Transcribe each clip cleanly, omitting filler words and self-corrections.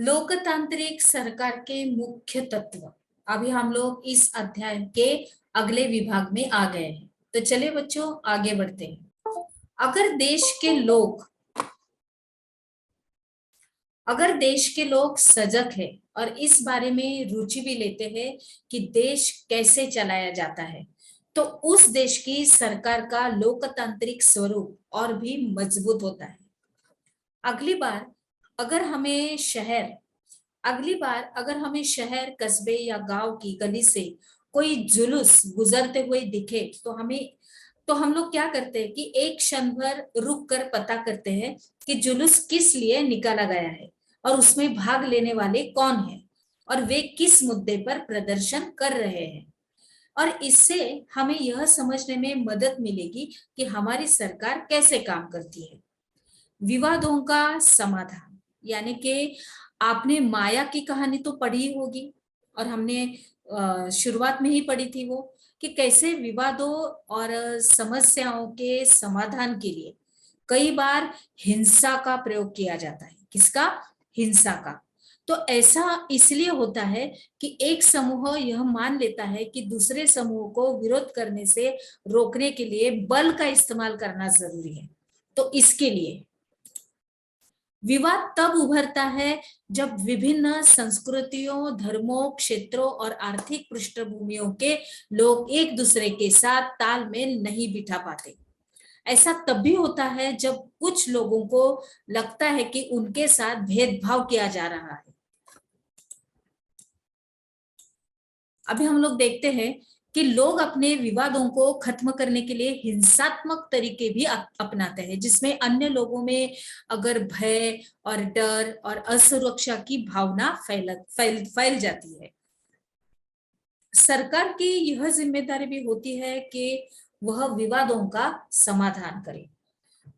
लोकतांत्रिक सरकार के मुख्य तत्व। अभी हम लोग इस अध्याय के अगले विभाग में आ गए हैं, तो चलिए बच्चों आगे बढ़ते हैं। अगर देश के लोग अगर देश के लोग सजग है और इस बारे में रुचि भी लेते हैं कि देश कैसे चलाया जाता है, तो उस देश की सरकार का लोकतांत्रिक स्वरूप और भी मजबूत होता है। अगली बार अगर हमें शहर अगली बार अगर हमें शहर, कस्बे या गांव की गली से कोई जुलूस गुजरते हुए दिखे, तो हम लोग क्या करते हैं कि एक क्षण भर रुक कर पता करते हैं कि जुलूस किस लिए निकाला गया है और उसमें भाग लेने वाले कौन हैं और वे किस मुद्दे पर प्रदर्शन कर रहे हैं। और इससे हमें यह समझने में मदद मिलेगी कि हमारी सरकार कैसे काम करती है। विवादों का समाधान, यानी कि आपने माया की कहानी तो पढ़ी होगी और हमने शुरुआत में ही पढ़ी थी वो, कि कैसे विवादों और समस्याओं के समाधान के लिए कई बार हिंसा का प्रयोग किया जाता है। किसका? हिंसा का। तो ऐसा इसलिए होता है कि एक समूह यह मान लेता है कि दूसरे समूह को विरोध करने से रोकने के लिए बल का इस्तेमाल करना जरूरी है। तो इसके लिए विवाद तब उभरता है जब विभिन्न संस्कृतियों, धर्मों, क्षेत्रों और आर्थिक पृष्ठभूमियों के लोग एक दूसरे के साथ तालमेल नहीं बिठा पाते। ऐसा तब भी होता है जब कुछ लोगों को लगता है कि उनके साथ भेदभाव किया जा रहा है। अभी हम लोग देखते हैं कि लोग अपने विवादों को खत्म करने के लिए हिंसात्मक तरीके भी अपनाते हैं, जिसमें अन्य लोगों में अगर भय और डर और असुरक्षा की भावना फैल जाती है। सरकार की यह जिम्मेदारी भी होती है कि वह विवादों का समाधान करे।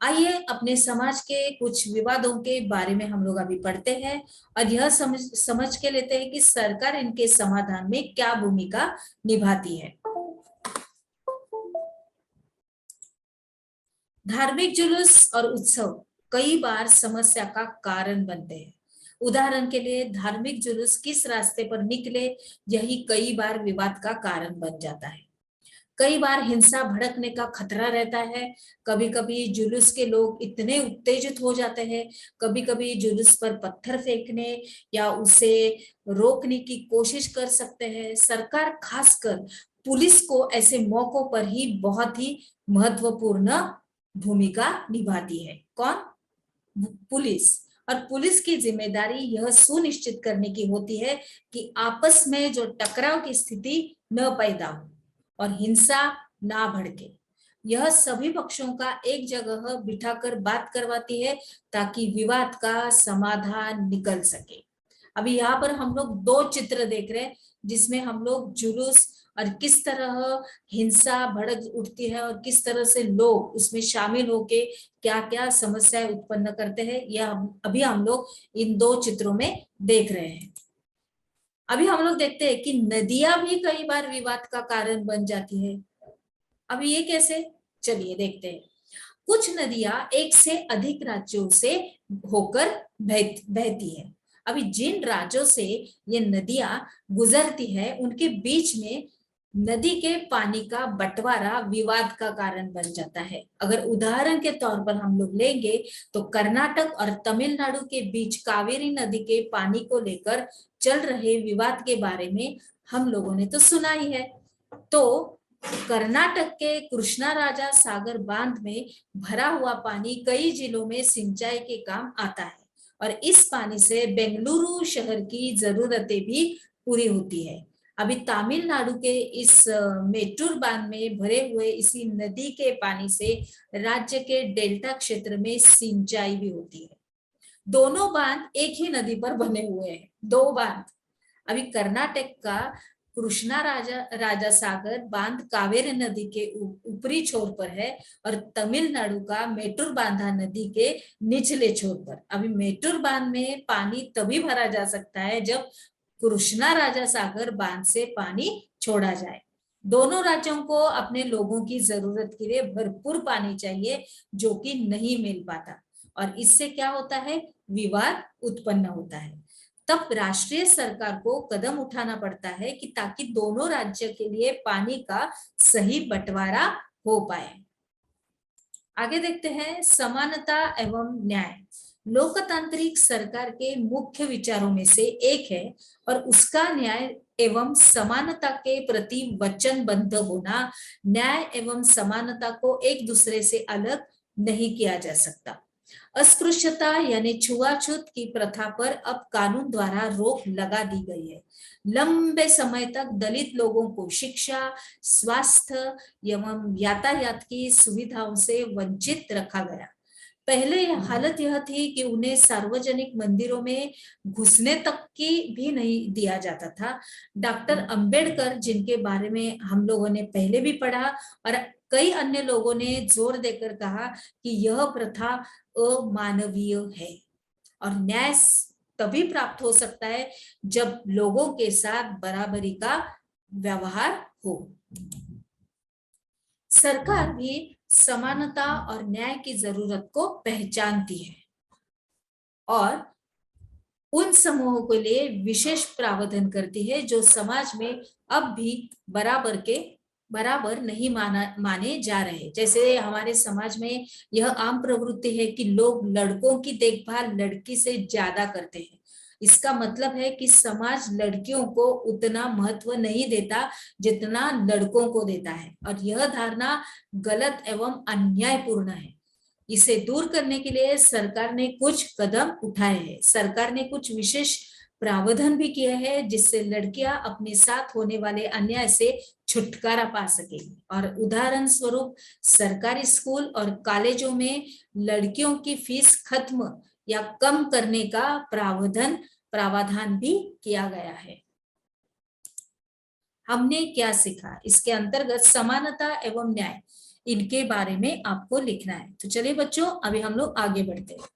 आइए अपने समाज के कुछ विवादों के बारे में हम लोग अभी पढ़ते हैं और यह समझ के लेते हैं कि सरकार इनके समाधान में क्या भूमिका निभाती है। धार्मिक जुलूस और उत्सव कई बार समस्या का कारण बनते हैं। उदाहरण के लिए धार्मिक जुलूस किस रास्ते पर निकले, यही कई बार विवाद का कारण बन जाता है। कई बार हिंसा भड़कने का खतरा रहता है। कभी कभी जुलूस के लोग इतने उत्तेजित हो जाते हैं, कभी कभी जुलूस पर पत्थर फेंकने या उसे रोकने की कोशिश कर सकते हैं। सरकार, खासकर पुलिस को ऐसे मौकों पर ही बहुत ही महत्वपूर्ण भूमिका निभाती है। कौन? पुलिस। और पुलिस की जिम्मेदारी यह सुनिश्चित करने की होती है कि आपस में जो टकराव की स्थिति न पैदा हो और हिंसा ना भड़के। यह सभी पक्षों का एक जगह बिठाकर बात करवाती है ताकि विवाद का समाधान निकल सके। अभी यहाँ पर हम लोग दो चित्र देख रहे हैं, जिसमें हम लोग जुलूस और किस तरह हिंसा भड़क उठती है और किस तरह से लोग उसमें शामिल होके क्या क्या समस्याएं उत्पन्न करते हैं, यह अभी हम लोग इन दो चित्रों में देख रहे हैं। अभी हम लोग देखते हैं कि नदियां भी कई बार विवाद का कारण बन जाती है। अभी ये कैसे? चलिए देखते हैं। कुछ नदियां एक से अधिक राज्यों से होकर बहती है। अभी जिन राज्यों से ये नदियां गुजरती है, उनके बीच में नदी के पानी का बंटवारा विवाद का कारण बन जाता है। अगर उदाहरण के तौर पर हम लोग लेंगे तो कर्नाटक और तमिलनाडु के बीच कावेरी नदी के पानी को लेकर चल रहे विवाद के बारे में हम लोगों ने तो सुना ही है। तो कर्नाटक के कृष्णा राजा सागर बांध में भरा हुआ पानी कई जिलों में सिंचाई के काम आता है और इस पानी से बेंगलुरु शहर की जरूरतें भी पूरी होती है। अभी तमिलनाडु के इस मेट्टूर बांध में भरे हुए इसी नदी के पानी से राज्य के डेल्टा क्षेत्र में सिंचाई भी होती है। दोनों बांध एक ही नदी पर बने हुए हैं, दो बांध। अभी कर्नाटक का कृष्णा राजा सागर बांध कावेरी नदी के ऊपरी छोर पर है और तमिलनाडु का मेट्टूर बांधा नदी के निचले छोर पर। अभी मेट्टूर बांध में पानी तभी भरा जा सकता है जब कृष्णा राजा सागर बांध से पानी छोड़ा जाए। दोनों राज्यों को अपने लोगों की जरूरत के लिए भरपूर पानी चाहिए, जो कि नहीं मिल पाता और इससे क्या होता है? विवाद उत्पन्न होता है। तब राष्ट्रीय सरकार को कदम उठाना पड़ता है कि ताकि दोनों राज्य के लिए पानी का सही बंटवारा हो पाए। आगे देखते हैं समानता एवं न्याय। लोकतांत्रिक सरकार के मुख्य विचारों में से एक है और उसका न्याय एवं समानता के प्रति वचनबद्ध होना। न्याय एवं समानता को एक दूसरे से अलग नहीं किया जा सकता। अस्पृश्यता यानी छुआछूत की प्रथा पर अब कानून द्वारा रोक लगा दी गई है। लंबे समय तक दलित लोगों को शिक्षा, स्वास्थ्य एवं यातायात की सुविधाओं से वंचित रखा गया। पहले हालत यह थी कि उन्हें सार्वजनिक मंदिरों में घुसने तक की भी नहीं दिया जाता था। डॉक्टर अंबेडकर, जिनके बारे में हम लोगों ने पहले भी पढ़ा और कई अन्य लोगों ने जोर देकर कहा कि यह प्रथा अमानवीय है और न्याय तभी प्राप्त हो सकता है जब लोगों के साथ बराबरी का व्यवहार हो। सरकार भी समानता और न्याय की जरूरत को पहचानती है और उन समूहों के लिए विशेष प्रावधान करती है जो समाज में अब भी बराबर नहीं माने जा रहे। जैसे हमारे समाज में यह आम प्रवृत्ति है कि लोग लड़कों की देखभाल लड़की से ज्यादा करते हैं। इसका मतलब है कि समाज लड़कियों को उतना महत्व नहीं देता जितना लड़कों को देता है और यह धारणा गलत एवं अन्यायपूर्ण है। इसे दूर करने के लिए सरकार ने कुछ कदम उठाए हैं। सरकार ने कुछ विशेष प्रावधान भी किया है जिससे लड़कियां अपने साथ होने वाले अन्याय से छुटकारा पा सकेंगी। और उदाहरण स्वरूप सरकारी स्कूल और कॉलेजों में लड़कियों की फीस खत्म या कम करने का प्रावधान भी किया गया है। हमने क्या सीखा? इसके अंतर्गत समानता एवं न्याय, इनके बारे में आपको लिखना है। तो चलिए बच्चों, अभी हम लोग आगे बढ़ते हैं।